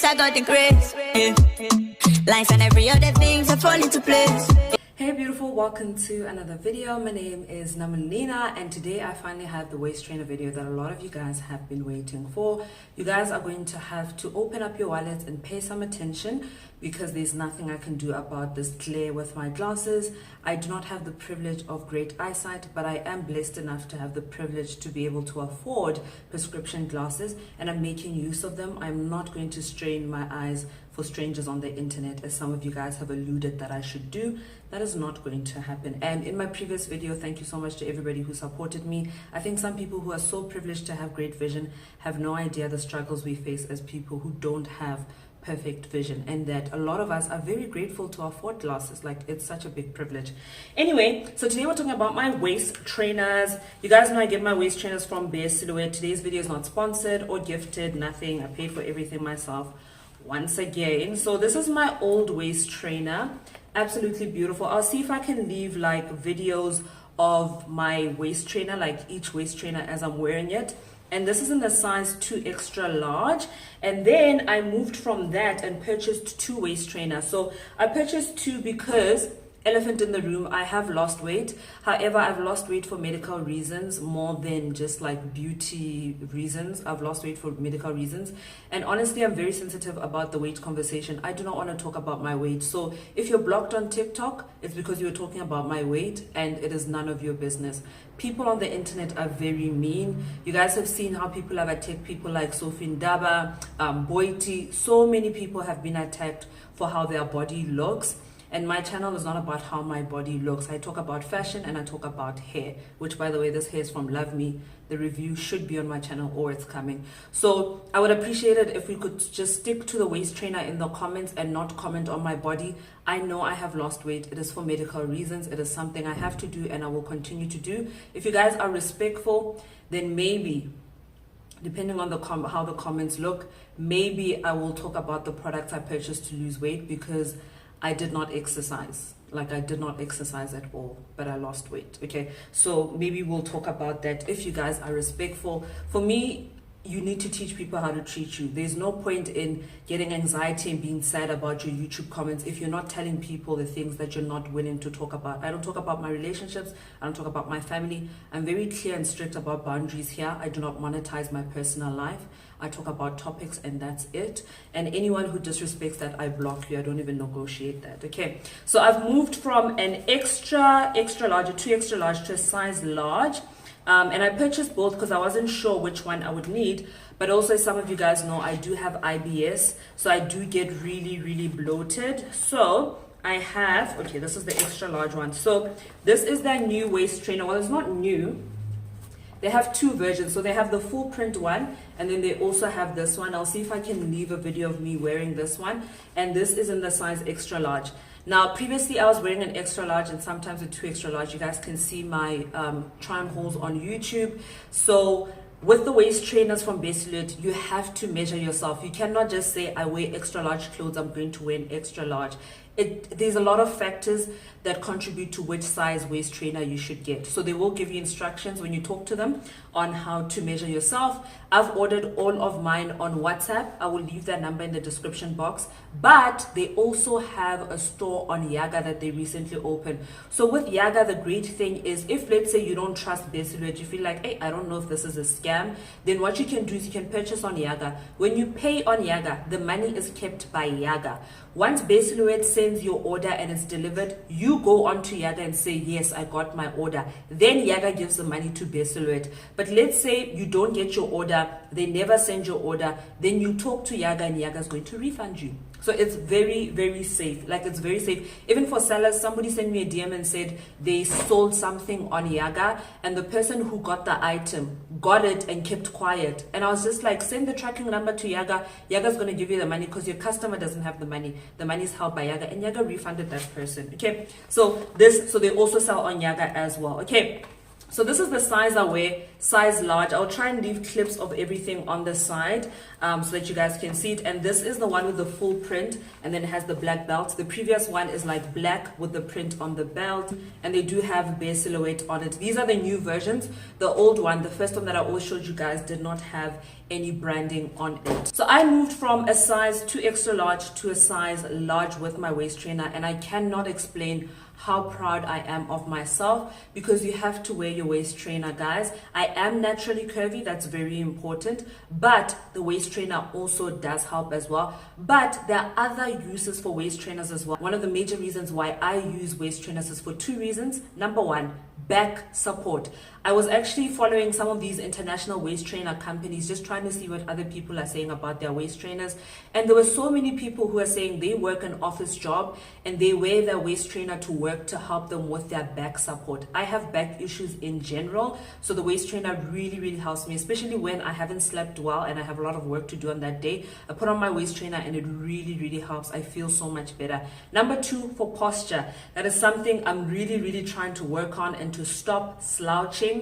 I got the grace. Life and every other thing to fall into place. Hey beautiful, welcome to another video. My name is Namolinah, and today I finally have the waist trainer video that a lot of you guys have been waiting for. You guys are going to have to open up your wallets and pay some attention because there's nothing I can do about this glare with my glasses. I do not have the privilege of great eyesight, but I am blessed enough to have the privilege to be able to afford prescription glasses, and I'm making use of them. I'm not going to strain my eyes for strangers on the internet, as some of you guys have alluded that I should do. That is not going to happen. And in my previous video, thank you so much to everybody who supported me. I think some people who are so privileged to have great vision have no idea the struggles we face as people who don't have perfect vision, and that a lot of us are very grateful to afford glasses. Like, it's such a big privilege. Anyway, so today we're talking about my waist trainers. You guys know I get my waist trainers from Bare Silhouette. Today's video is not sponsored or gifted, nothing. I paid for everything myself once again. So this is my old waist trainer, absolutely beautiful. I'll see if I can leave like videos of my waist trainer, like each waist trainer as I'm wearing it. And this is in the size 2 extra large. And then I moved from that and purchased 2 waist trainers. So I purchased 2 because, elephant in the room, I have lost weight. However, I've lost weight for medical reasons more than just like beauty reasons. I've lost weight for medical reasons. And honestly, I'm very sensitive about the weight conversation. I do not want to talk about my weight. So if you're blocked on TikTok, it's because you're talking about my weight, and it is none of your business. People on the internet are very mean. You guys have seen how people have attacked people like Sophie Ndaba, Boiti. So many people have been attacked for how their body looks. And my channel is not about how my body looks. I talk about fashion and I talk about hair, which, by the way, this hair is from Love Me. The review should be on my channel, or it's coming. So I would appreciate it if we could just stick to the waist trainer in the comments and not comment on my body. I know I have lost weight. It is for medical reasons. It is something I have to do and I will continue to do. If you guys are respectful, then maybe, depending on how the comments look, maybe I will talk about the products I purchased to lose weight, because I did not exercise. Like, I did not exercise at all, but I lost weight. Okay, so maybe we'll talk about that if you guys are respectful. For me, you need to teach people how to treat you. There's no point in getting anxiety and being sad about your YouTube comments if you're not telling people the things that you're not willing to talk about. I don't talk about my relationships. I don't talk about my family. I'm very clear and strict about boundaries here. I do not monetize my personal life. I talk about topics and that's it. And anyone who disrespects that, I block you. I don't even negotiate that. Okay, so I've moved from an extra large, a 2 extra large, to a size large. And I purchased both because I wasn't sure which one I would need. But also, as some of you guys know, I do have IBS, so I do get really bloated. So I have, okay, this is the extra large one. So this is their new waist trainer. Well, it's not new. They have 2 versions. So they have the full print one, and then they also have this one. I'll see if I can leave a video of me wearing this one. And this is in the size extra large. Now, previously I was wearing an extra large and sometimes a 2 extra large. You guys can see my try-on hauls on YouTube. So with the waist trainers from Bare Silhouette, you have to measure yourself. You cannot just say, I wear extra large clothes, I'm going to wear an extra large. There's a lot of factors that contribute to which size waist trainer you should get. So they will give you instructions when you talk to them on how to measure yourself. I've ordered all of mine on WhatsApp. I will leave that number in the description box. But they also have a store on Yaga that they recently opened. So with Yaga, the great thing is, if let's say you don't trust Bare Silhouette, you feel like, hey, I don't know if this is a scam, then what you can do is you can purchase on Yaga. When you pay on Yaga, the money is kept by Yaga. Once Bare Silhouette sends your order and it's delivered, you go on to Yaga and say, yes, I got my order. Then Yaga gives the money to Bare Silhouette. But let's say you don't get your order, they never send your order, then you talk to Yaga and Yaga is going to refund you. So it's very safe. Like, it's very safe. Even for sellers, somebody sent me a DM and said they sold something on Yaga and the person who got the item got it and kept quiet. And I was just like, send the tracking number to Yaga. Yaga's going to give you the money because your customer doesn't have the money. The money is held by Yaga, and Yaga refunded that person. Okay, so they also sell on Yaga as well. Okay, So this is the size I wear, size large. I'll try and leave clips of everything on the side so that you guys can see it. And this is the one with the full print, and then it has the black belt. The previous one is like black with the print on the belt, and they do have bare silhouette on it. These are the new versions. The old one, the first one that I always showed you guys, did not have any branding on it. So I moved from a size 2 extra large to a size large with my waist trainer, and I cannot explain how proud I am of myself, because you have to wear your waist trainer, guys. I am naturally curvy, that's very important, but the waist trainer also does help as well. But there are other uses for waist trainers as well. One of the major reasons why I use waist trainers is for 2 reasons. Number one, back support. I was actually following some of these international waist trainer companies, just trying to see what other people are saying about their waist trainers. And there were so many people who are saying they work an office job and they wear their waist trainer to work to help them with their back support. I have back issues in general, so the waist trainer really helps me, especially when I haven't slept well and I have a lot of work to do on that day. I put on my waist trainer and it really helps. I feel so much better. Number 2, for posture. That is something I'm really trying to work on and to stop slouching.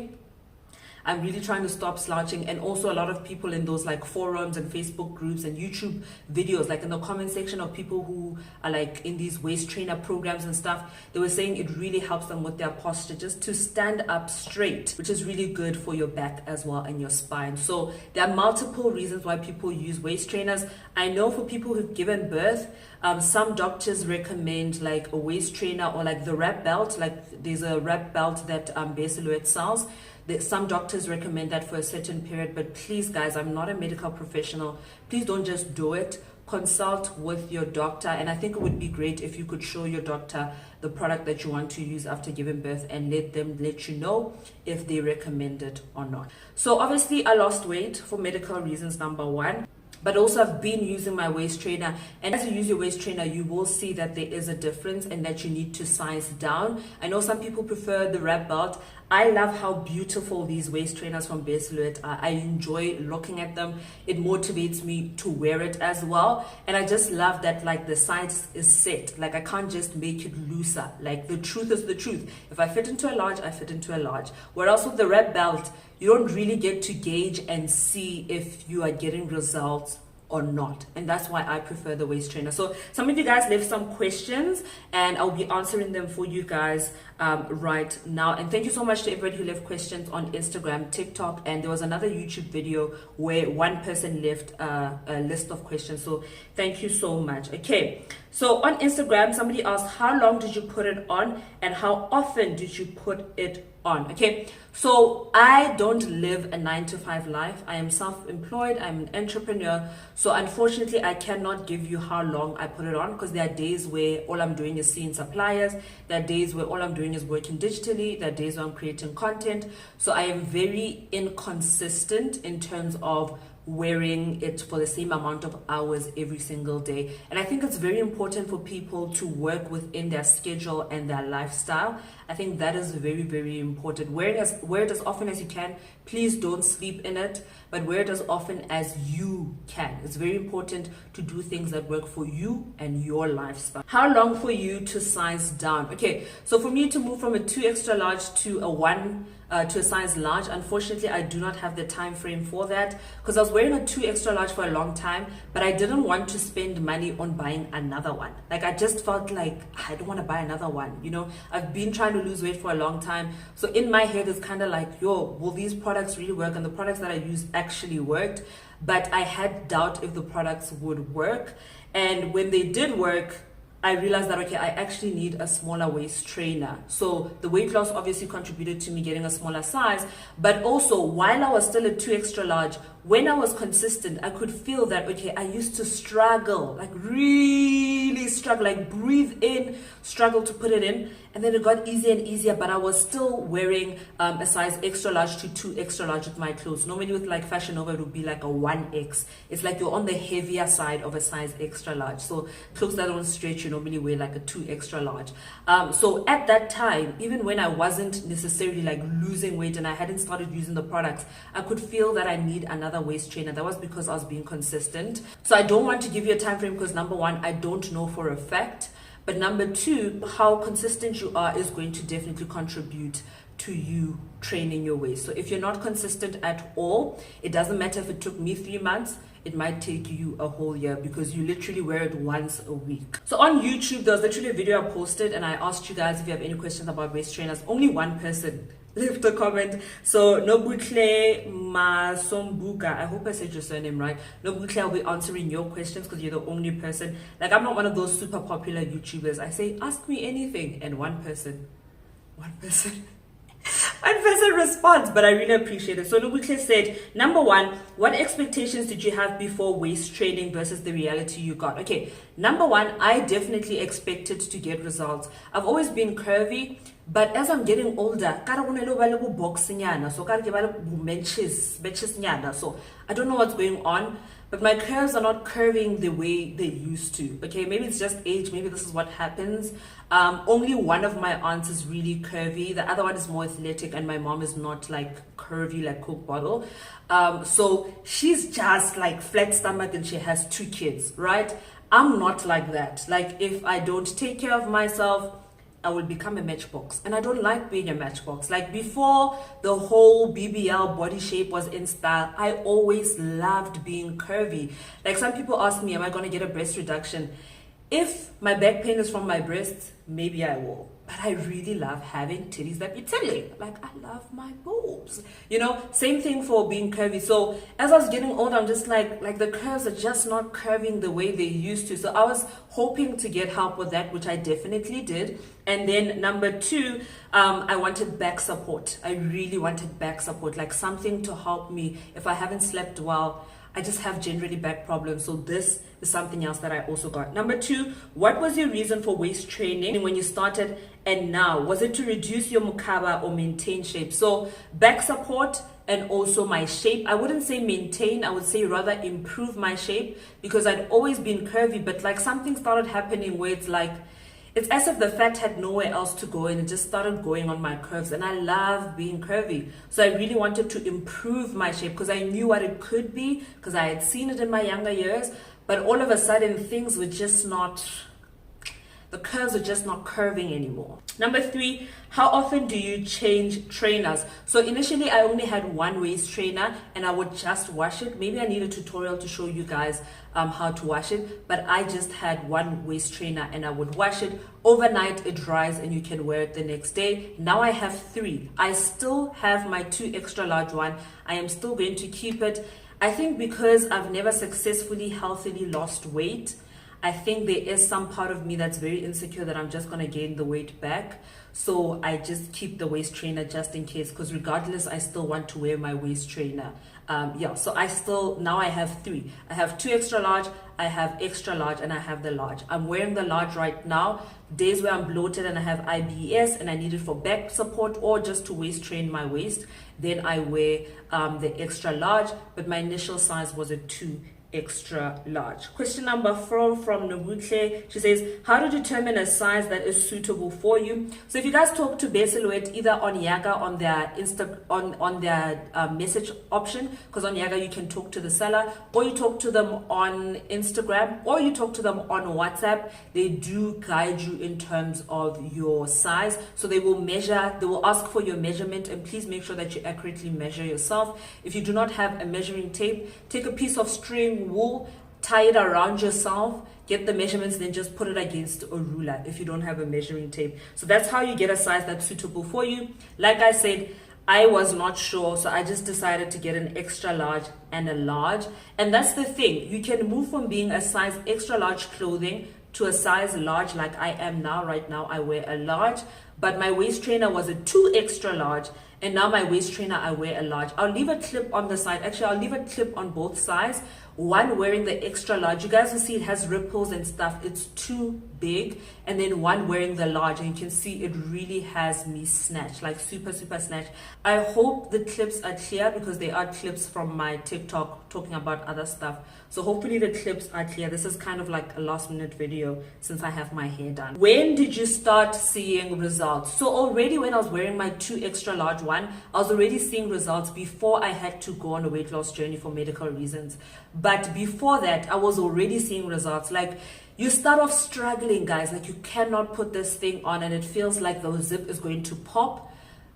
I'm really trying to stop slouching. And also a lot of people in those like forums and Facebook groups and YouTube videos, like in the comment section of people who are like in these waist trainer programs and stuff, they were saying it really helps them with their posture, just to stand up straight, which is really good for your back as well and your spine. So there are multiple reasons why people use waist trainers. I know for people who've given birth, some doctors recommend like a waist trainer or like the wrap belt. Like there's a wrap belt that Bare Silhouette sells. Some doctors recommend that for a certain period, but please guys, I'm not a medical professional. Please don't just do it. Consult with your doctor, and I think it would be great if you could show your doctor the product that you want to use after giving birth and let them let you know if they recommend it or not. So obviously I lost weight for medical reasons, number 1. But also I've been using my waist trainer, and as you use your waist trainer, you will see that there is a difference and that you need to size down. I know some people prefer the wrap belt. I love how beautiful these waist trainers from Bare Silhouette are. I enjoy looking at them. It motivates me to wear it as well. And I just love that like the size is set. Like I can't just make it looser. Like the truth is the truth. If I fit into a large, I fit into a large. Whereas with the wrap belt, you don't really get to gauge and see if you are getting results or not, and that's why I prefer the waist trainer. So some of you guys left some questions and I'll be answering them for you guys right now. And thank you so much to everybody who left questions on Instagram, TikTok, and there was another YouTube video where one person left a list of questions, so thank you so much. Okay, so on Instagram somebody asked, how long did you put it on and how often did you put it on? Okay, so I don't live a 9-to-5 life. I am self-employed, I'm an entrepreneur, so unfortunately I cannot give you how long I put it on, because there are days where all I'm doing is seeing suppliers, there are days where all I'm doing is working digitally, there are days where I'm creating content. So I am very inconsistent in terms of wearing it for the same amount of hours every single day. And I think it's very important for people to work within their schedule and their lifestyle. I think that is very important. Wear it as often as you can. Please don't sleep in it, but wear it as often as you can. It's very important to do things that work for you and your lifestyle. How long for you to size down? Okay, so for me to move from a 2 extra large to a size large, unfortunately I do not have the time frame for that, because I was wearing a 2 extra large for a long time, but I didn't want to spend money on buying another one. Like I just felt like I don't want to buy another one, you know. I've been trying to lose weight for a long time, so in my head it's kind of like, yo, will these products really work? And the products that I used actually worked, but I had doubt if the products would work. And when they did work, I realized that, okay, I actually need a smaller waist trainer. So the weight loss obviously contributed to me getting a smaller size, but also while I was still a 2 extra large, when I was consistent, I could feel that, okay, I used to struggle, like really struggle, like breathe in, struggle to put it in. And then it got easier and easier, but I was still wearing a size extra large to 2 extra large with my clothes. Normally with like Fashion Nova, it would be like a 1X. It's like you're on the heavier side of a size extra large. So clothes that don't stretch, you normally wear like a 2 extra large. So at that time, even when I wasn't necessarily like losing weight and I hadn't started using the products, I could feel that I need another waist trainer. That was because I was being consistent. So I don't want to give you a time frame because number one, I don't know for a fact. But number two, how consistent you are is going to definitely contribute to you training your waist. So if you're not consistent at all, it doesn't matter if it took me 3 months, it might take you a whole year, because you literally wear it once a week. So on YouTube, there was literally a video I posted and I asked you guys if you have any questions about waist trainers. Only one person left a comment. So Nobutle Masombuka, I hope I said your surname right. Nobutle, I'll be answering your questions because you're the only person. Like, I'm not one of those super popular YouTubers. I say, ask me anything, and one person responds, but I really appreciate it. So Nobutle said, number one, what expectations did you have before waist training versus the reality you got? Okay, number one, I definitely expected to get results. I've always been curvy, but as I'm getting older, so I don't know what's going on, but my curves are not curving the way they used to. Okay, maybe it's just age, maybe this is what happens. Only one of my aunts is really curvy, the other one is more athletic, and my mom is not like curvy like Coke bottle. So she's just like flat stomach and she has 2 kids, right? I'm not like that. Like, if I don't take care of myself, I will become a matchbox, and I don't like being a matchbox. Like, before the whole BBL body shape was in style, I always loved being curvy. Like, some people ask me, am I going to get a breast reduction? If my back pain is from my breasts, maybe I will. But I really love having titties that be tiddling. Like, I love my boobs. You know, same thing for being curvy. So as I was getting older, I'm just like the curves are just not curving the way they used to. So I was hoping to get help with that, which I definitely did. And then number 2, I wanted back support. I really wanted back support, like something to help me if I haven't slept well. I just have generally back problems. So this is something else that I also got. Number 2, what was your reason for waist training when you started and now? Was it to reduce your mukaba or maintain shape? So back support and also my shape. I wouldn't say maintain, I would say rather improve my shape, because I'd always been curvy, but like something started happening where it's as if the fat had nowhere else to go and it just started going on my curves, and I love being curvy. So I really wanted to improve my shape because I knew what it could be, because I had seen it in my younger years, but all of a sudden things were just not, the curves are just not curving anymore. Number 3, how often do you change trainers? So initially I only had one waist trainer and I would just wash it. Maybe I need a tutorial to show you guys how to wash it, but I just had one waist trainer and I would wash it. Overnight it dries and you can wear it the next day. Now I have 3. I still have my 2 extra large one. I am still going to keep it. I think because I've never successfully healthily lost weight, I think there is some part of me that's very insecure that I'm just going to gain the weight back. So I just keep the waist trainer just in case, because regardless, I still want to wear my waist trainer. So now I have 3. I have 2 extra large, I have extra large, and I have the large. I'm wearing the large right now. Days where I'm bloated and I have IBS and I need it for back support or just to waist train my waist, then I wear the extra large, but my initial size was a 2 extra large. Question number 4 from Nobutle. She says, how to determine a size that is suitable for you? So if you guys talk to Bare Silhouette either on Yaga on their on their message option, because on Yaga you can talk to the seller, or you talk to them on Instagram, or you talk to them on WhatsApp, they do guide you in terms of your size. So they will ask for your measurement, and please make sure that you accurately measure yourself. If you do not have a measuring tape, take a piece of string, wool, tie it around yourself, get the measurements, then just put it against a ruler if you don't have a measuring tape. So that's how you get a size that's suitable for you. Like I said, I was not sure, so I just decided to get an extra large and a large. And that's the thing, you can move from being a size extra large clothing to a size large like I am now. Right now I wear a large, but my waist trainer was a 2 extra large, and now my waist trainer I wear a large. I'll leave a clip on the side. Actually, I'll leave a clip on both sides. One wearing the extra large, you guys will see it has ripples and stuff, it's too big. And then one wearing the large, and you can see it really has me snatched, like super snatched. I hope the clips are clear, because they are clips from my TikTok talking about other stuff. So hopefully the clips are clear. This is kind of like a last minute video since I have my hair done. When did you start seeing results? So already when I was wearing my 2 extra large one, I was already seeing results before I had to go on a weight loss journey for medical reasons. But before that, I was already seeing results. Like, you start off struggling, guys, like you cannot put this thing on and it feels like the zip is going to pop.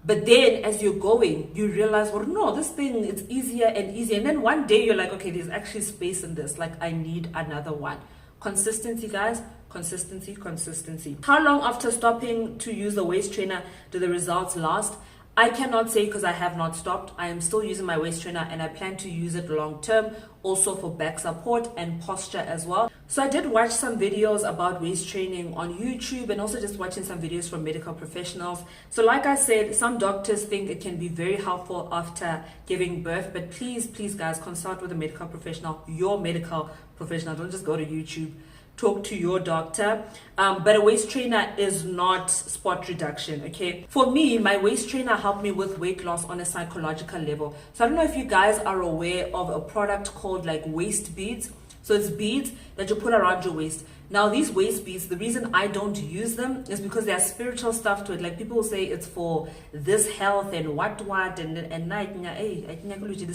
But then as you're going, you realize, well, no, this thing, it's easier and easier. And then one day you're like, okay, there's actually space in this. Like, I need another one. Consistency, guys. Consistency. How long after stopping to use the waist trainer do the results last? I cannot say because I have not stopped. I am still using my waist trainer and I plan to use it long term, also for back support and posture as well. So I did watch some videos about waist training on YouTube and also just watching some videos from medical professionals. So like I said, some doctors think it can be very helpful after giving birth, but please guys, consult with a medical professional, your medical professional. Don't just go to YouTube. Talk to your doctor. But a waist trainer is not spot reduction, okay? For me, my waist trainer helped me with weight loss on a psychological level. So I don't know if you guys are aware of a product called like waist beads. So it's beads that you put around your waist. Now these waist beads, the reason I don't use them is because there's spiritual stuff to it. Like people will say it's for this health and what and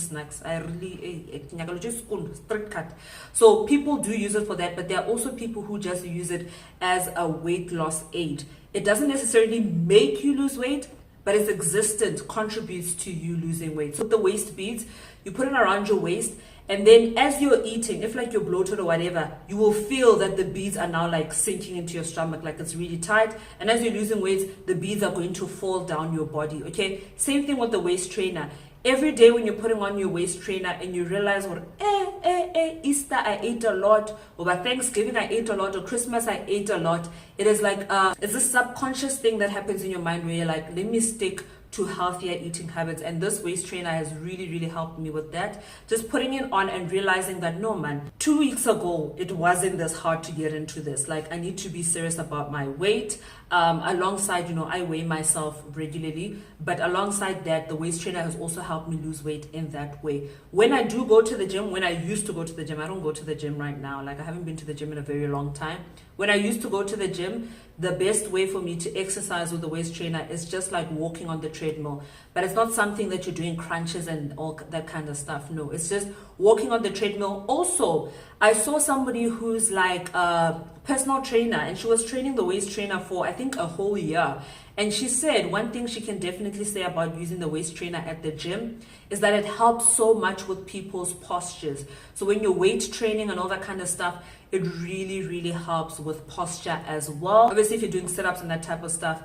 snacks. I really straight cut. So people do use it for that, but there are also people who just use it as a weight loss aid. It doesn't necessarily make you lose weight, but its existence contributes to you losing weight. So the waist beads, you put it around your waist, and then as you're eating, if like you're bloated or whatever, you will feel that the beads are now like sinking into your stomach, like it's really tight. And as you're losing weight, the beads are going to fall down your body, okay? Same thing with the waist trainer. Every day when you're putting on your waist trainer and you realize, well, Easter I ate a lot, or by Thanksgiving I ate a lot, or Christmas I ate a lot, it is like, it's a subconscious thing that happens in your mind where you're like, let me stick to healthier eating habits. And this waist trainer has really helped me with that. Just putting it on and realizing that, no man, 2 weeks ago it wasn't this hard to get into this. Like, I need to be serious about my weight. Alongside, you know, I weigh myself regularly, but alongside that, the waist trainer has also helped me lose weight in that way. When I do go to the gym, when I used to go to the gym, I don't go to the gym right now. Like, I haven't been to the gym in a very long time. When I used to go to the gym, the best way for me to exercise with the waist trainer is just like walking on the treadmill. But it's not something that you're doing crunches and all that kind of stuff. No, it's just walking on the treadmill. Also, I saw somebody who's like a personal trainer, and she was training the waist trainer for, I think, a whole year. And she said one thing she can definitely say about using the waist trainer at the gym is that it helps so much with people's postures. So when you're weight training and all that kind of stuff, it really helps with posture as well. Obviously, if you're doing sit-ups and that type of stuff,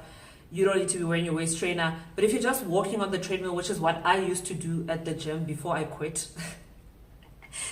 you don't need to be wearing your waist trainer. But if you're just walking on the treadmill, which is what I used to do at the gym before I quit,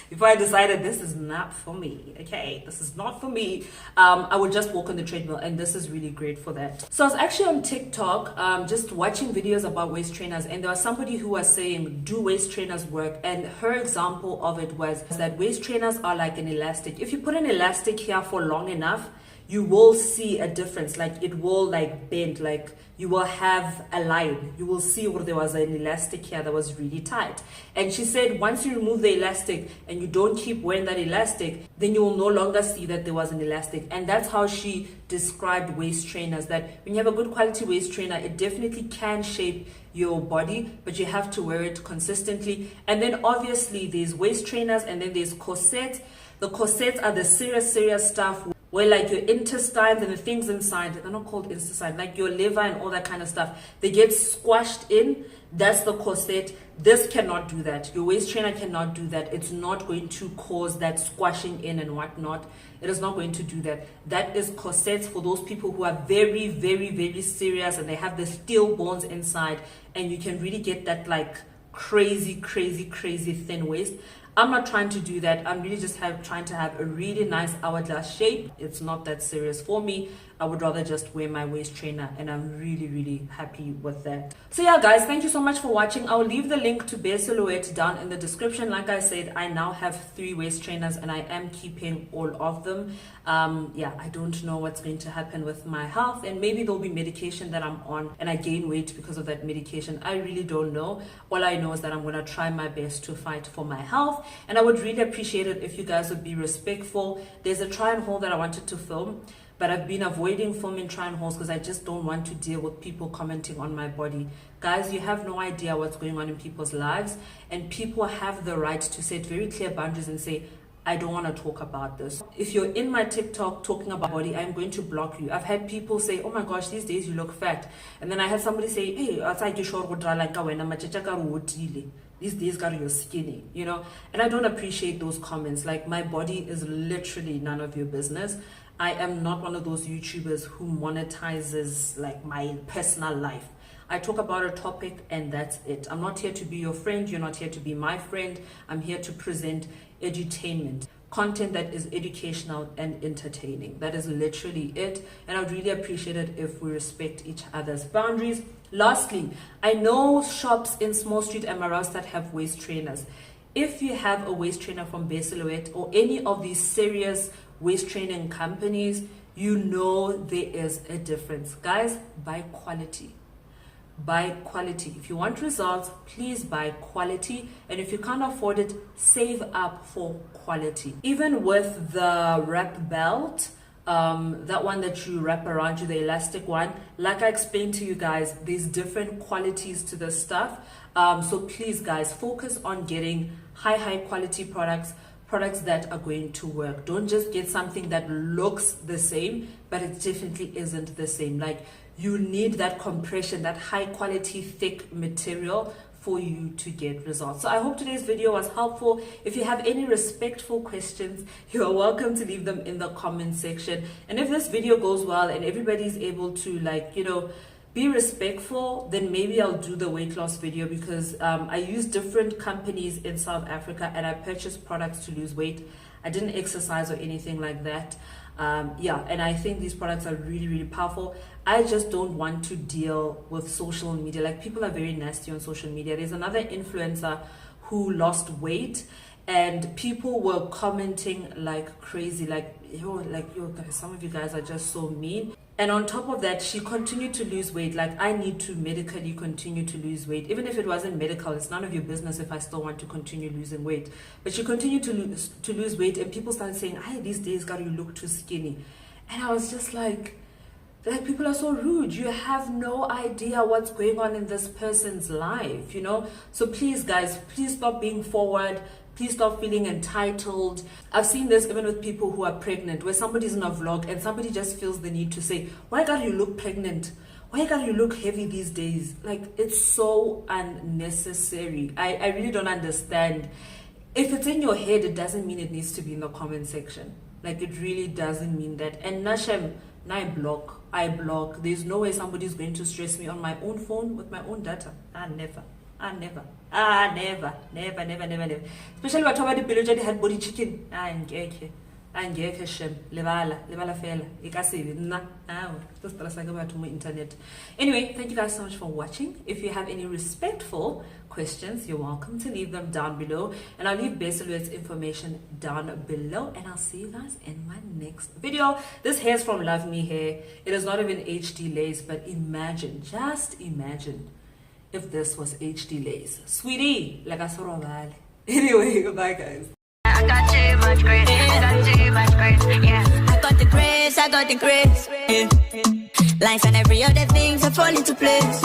before I decided this is not for me, okay, this is not for me, I would just walk on the treadmill, and this is really great for that. So I was actually on TikTok just watching videos about waist trainers, and there was somebody who was saying, do waist trainers work? And her example of it was that waist trainers are like an elastic. If you put an elastic here for long enough, you will see a difference. Like, it will like bend, like you will have a line. You will see where there was an elastic here that was really tight. And she said once you remove the elastic and you don't keep wearing that elastic, then you will no longer see that there was an elastic. And that's how she described waist trainers, that when you have a good quality waist trainer, it definitely can shape your body, but you have to wear it consistently. And then obviously there's waist trainers, and then there's corsets. The corsets are the serious stuff where like your intestines and the things inside, they're not called intestine, like your liver and all that kind of stuff, they get squashed in. That's the corset. This cannot do that. Your waist trainer cannot do that. It's not going to cause that squashing in and whatnot. It is not going to do that. That is corsets for those people who are very serious and they have the steel bones inside, and you can really get that like crazy thin waist. I'm not trying to do that. I'm really just trying to have a really nice hourglass shape. It's not that serious for me. I would rather just wear my waist trainer, and I'm really happy with that. So yeah guys, thank you so much for watching. I'll leave the link to Bare Silhouette down in the description. Like I said, I now have 3 waist trainers and I am keeping all of them. Yeah, I don't know what's going to happen with my health, and maybe there'll be medication that I'm on and I gain weight because of that medication. I really don't know. All I know is that I'm going to try my best to fight for my health, and I would really appreciate it if you guys would be respectful. There's a try and haul that I wanted to film, but I've been avoiding filming try and hauls because I just don't want to deal with people commenting on my body. Guys, you have no idea what's going on in people's lives, and people have the right to set very clear boundaries and say, I don't want to talk about this. If you're in my TikTok talking about body, I'm going to block you. I've had people say, oh my gosh, these days you look fat. And then I had somebody say, hey, outside you short these days you're skinny, you know. And I don't appreciate those comments. Like, my body is literally none of your business. I am not one of those YouTubers who monetizes like my personal life. I talk about a topic and that's it. I'm not here to be your friend. You're not here to be my friend. I'm here to present edutainment, content that is educational and entertaining. That is literally it. And I'd really appreciate it if we respect each other's boundaries. Lastly, I know shops in Small Street and Marouse that have waist trainers. If you have a waist trainer from Bay Silhouette or any of these serious waist training companies, you know there is a difference. Guys, buy quality. Buy quality. If you want results, please buy quality. And if you can't afford it, save up for quality. Even with the wrap belt, that one that you wrap around you, the elastic one, like I explained to you guys, there's different qualities to the stuff. So please guys, focus on getting high quality products that are going to work. Don't just get something that looks the same, but it definitely isn't the same. Like, you need that compression, that high quality thick material for you to get results. So I hope today's video was helpful. If you have any respectful questions, you are welcome to leave them in the comment section. And if this video goes well and everybody's able to, like, you know, be respectful, then maybe I'll do the weight loss video, because I use different companies in South Africa and I purchase products to lose weight. I didn't exercise or anything like that. Yeah, and I think these products are really powerful. I just don't want to deal with social media. Like, people are very nasty on social media. There's another influencer who lost weight and people were commenting like crazy, like yo guys, some of you guys are just so mean. And on top of that, she continued to lose weight. Like, I need to medically continue to lose weight. Even if it wasn't medical, it's none of your business if I still want to continue losing weight. But she continued to lose weight, and people started saying, hey, these days, God, you look too skinny. And I was just like, people are so rude. You have no idea what's going on in this person's life, you know? So please, guys, please stop being forward. Please stop feeling entitled. I've seen this even with people who are pregnant, where somebody's in a vlog and somebody just feels the need to say, why gotta you look pregnant? Why gotta you look heavy these days? Like, it's so unnecessary. I really don't understand. If it's in your head, it doesn't mean it needs to be in the comment section. Like, it really doesn't mean that. And Nashem, I block. There's no way somebody's going to stress me on my own phone with my own data. Never. Especially what about the pillage had body chicken. Angeke shem lebala fela ikasibi nna just about to my internet. Anyway, thank you guys so much for watching. If you have any respectful questions, you're welcome to leave them down below, and I'll leave Bay Silhouette's information down below, and I'll see you guys in my next video. This hair is from Love Me Hair. It is not even HD lace, but imagine, just imagine if this was HD lace. Sweetie, like I saw. Anyway, goodbye guys. I got too much grace. Yeah. I got the grace. Yeah. Life and every other thing to fall into place.